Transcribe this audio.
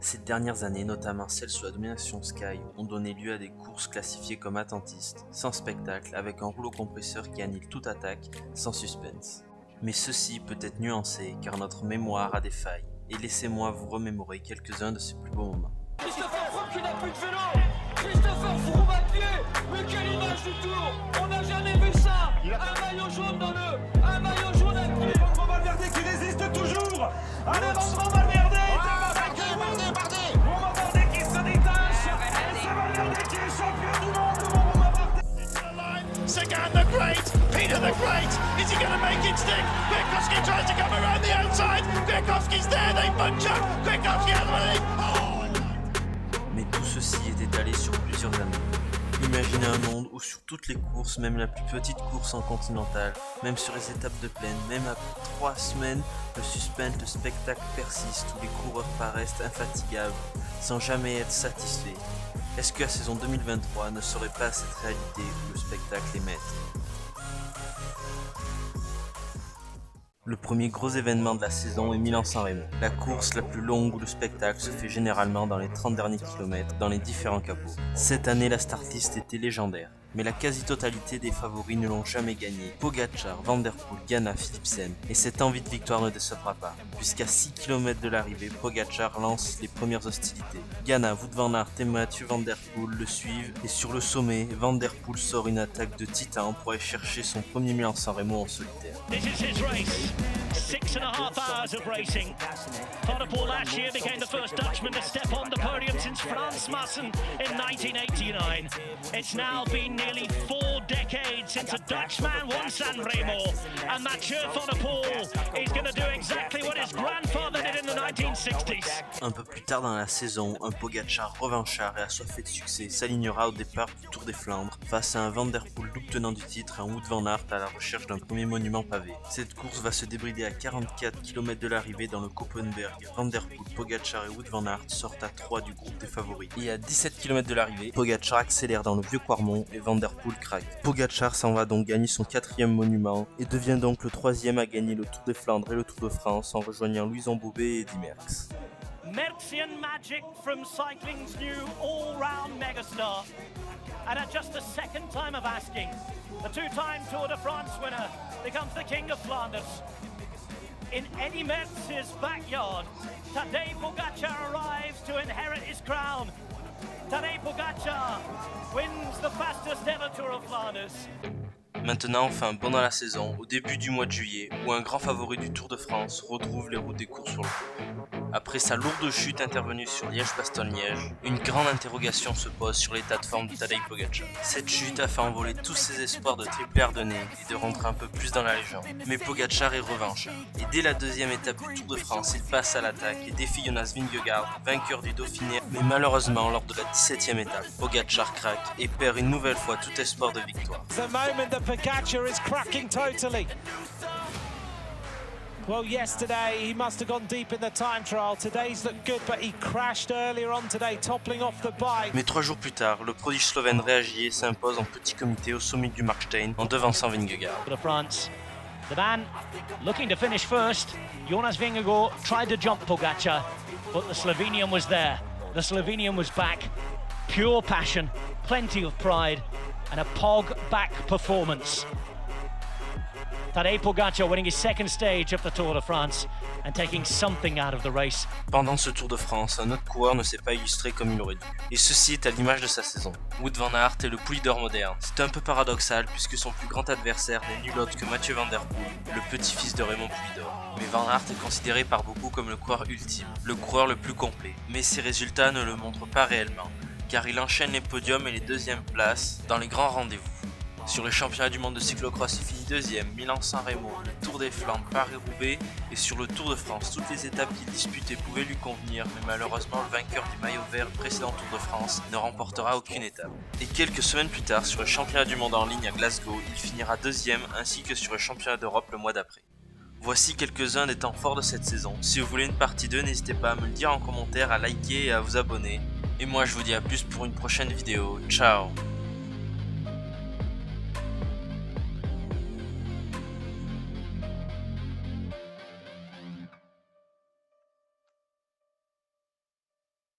Ces dernières années, notamment celles sous la domination Sky, ont donné lieu à des courses classifiées comme attentistes, sans spectacle, avec un rouleau compresseur qui annule toute attaque, sans suspense. Mais ceci peut être nuancé car notre mémoire a des failles, et laissez-moi vous remémorer quelques-uns de ces plus beaux moments. Christopher Froome qui n'a plus de vélo, Christopher Froome à pied, mais quelle image du tour, on n'a jamais vu ça, un maillot jaune un maillot jaune à pied. Vincent Valverde qui résiste toujours, allez Vincent Valverde, Romain Bardet qui se détache, et c'est Valverde qui est champion du monde devant Romain Bardet. Sagan the Great, Peter the Great, is he going to make it stick? Kwiatkowski tries to come around the outside, Kwiatkowski's there, they bunch up, Kwiatkowski has the lead. Mais tout ceci est étalé sur plusieurs années. Imaginez un monde où sur toutes les courses, même la plus petite course en continental, même sur les étapes de plaine, même après 3 semaines, le suspense, le spectacle persiste, où les coureurs paraissent infatigables, sans jamais être satisfaits. Est-ce que la saison 2023 ne serait pas cette réalité où le spectacle est maître? Le premier gros événement de la saison est Milan-San Remo, la course la plus longue où le spectacle se fait généralement dans les 30 derniers kilomètres dans les différents capots. Cette année, la start-list était légendaire, mais la quasi-totalité des favoris ne l'ont jamais gagné. Pogačar, Van der Poel, Ganna, Philipsen, et cette envie de victoire ne décevra pas, puisqu'à 6 km de l'arrivée, Pogačar lance les premières hostilités. Ganna, Wout van Aert et Mathieu Van der Poel le suivent, et sur le sommet, Van der Poel sort une attaque de titan pour aller chercher son premier Milan-San Remo en solitaire. This is his race. 6.5 hours of racing. Van der Poel last year became the first Dutchman to step on the podium since Frans Maassen in 1989. It's now been nearly 4 decades since a Dutchman won San Remo, and Mathieu Van der Poel is going to do exactly what his grandfather did in the 1960s. Un peu plus tard dans la saison, un Pogačar revanchard et assoiffé de succès s'alignera au départ du Tour des Flandres face à un Van der Poel double tenant du titre et un Wout van Aert à la recherche d'un premier monument pavé. Cette course va se débrider à 44 km de l'arrivée dans le Koppenberg. Van der Poel, Pogačar et Wout van Aert sortent à 3 du groupe des favoris. Et à 17 km de l'arrivée, Pogačar accélère dans le vieux Quarmont et Van der Poel craque. Pogačar s'en va donc gagner son 4e monument et devient donc le 3e à gagner le Tour des Flandres et le Tour de France en rejoignant Louison Bobet et Eddy Merckx. Merckxian magic from cycling's new all-round megastar. And at just the second time of asking, the 2-time Tour de France winner becomes the King of Flanders. In Eddy Merckx's backyard, Tadej Pogačar arrives to inherit his crown. Tadej Pogačar wins the fastest ever Tour of Flanders. Maintenant, on fait un bond dans la saison, au début du mois de juillet, où un grand favori du Tour de France retrouve les routes des courses sur le tour. Après sa lourde chute intervenue sur Liège-Bastogne-Liège, une grande interrogation se pose sur l'état de forme de Tadej Pogačar. Cette chute a fait envoler tous ses espoirs de tripler ardennais et de rentrer un peu plus dans la légende. Mais Pogačar est revanchard. Et dès la 2e étape du Tour de France, il passe à l'attaque et défie Jonas Vingegaard, vainqueur du Dauphiné. Mais malheureusement, lors de la 17e étape, Pogačar craque et perd une nouvelle fois tout espoir de victoire. The moment that Pogačar is cracking totally. Well, yesterday he must have gone deep in the time trial. Today's looked good, but he crashed earlier on today, toppling off the bike. Mais 3 jours plus tard, le prodige slovène réagit et s'impose en petit comité au sommet du Markstein en devançant Vingegaard. For the France, the man looking to finish first. Jonas Vingegaard tried to jump Pogačar, but the Slovenian was there. The Slovenian was back. Pure passion, plenty of pride, and a Pog-back performance. Tadej Pogačar winning his second stage of the Tour de France and taking something out of the race. Pendant ce Tour de France, un autre coureur ne s'est pas illustré comme il aurait dû. Et ceci est à l'image de sa saison. Wout van Aert est le poulidor moderne. C'est un peu paradoxal puisque son plus grand adversaire n'est nul autre que Mathieu Van der Poel, le petit-fils de Raymond Poulidor. Mais Van Aert est considéré par beaucoup comme le coureur ultime, le coureur le plus complet. Mais ses résultats ne le montrent pas réellement, car il enchaîne les podiums et les 2e places dans les grands rendez-vous. Sur les championnats du monde de cyclocross, il finit 2e, Milan-San Remo, le Tour des Flandres, Paris-Roubaix et sur le Tour de France. Toutes les étapes qu'il disputait pouvaient lui convenir, mais malheureusement le vainqueur du maillot vert précédent Tour de France ne remportera aucune étape. Et quelques semaines plus tard, sur le championnat du monde en ligne à Glasgow, il finira 2e ainsi que sur le championnat d'Europe le mois d'après. Voici quelques-uns des temps forts de cette saison. Si vous voulez une partie 2, n'hésitez pas à me le dire en commentaire, à liker et à vous abonner. Et moi je vous dis à plus pour une prochaine vidéo. Ciao!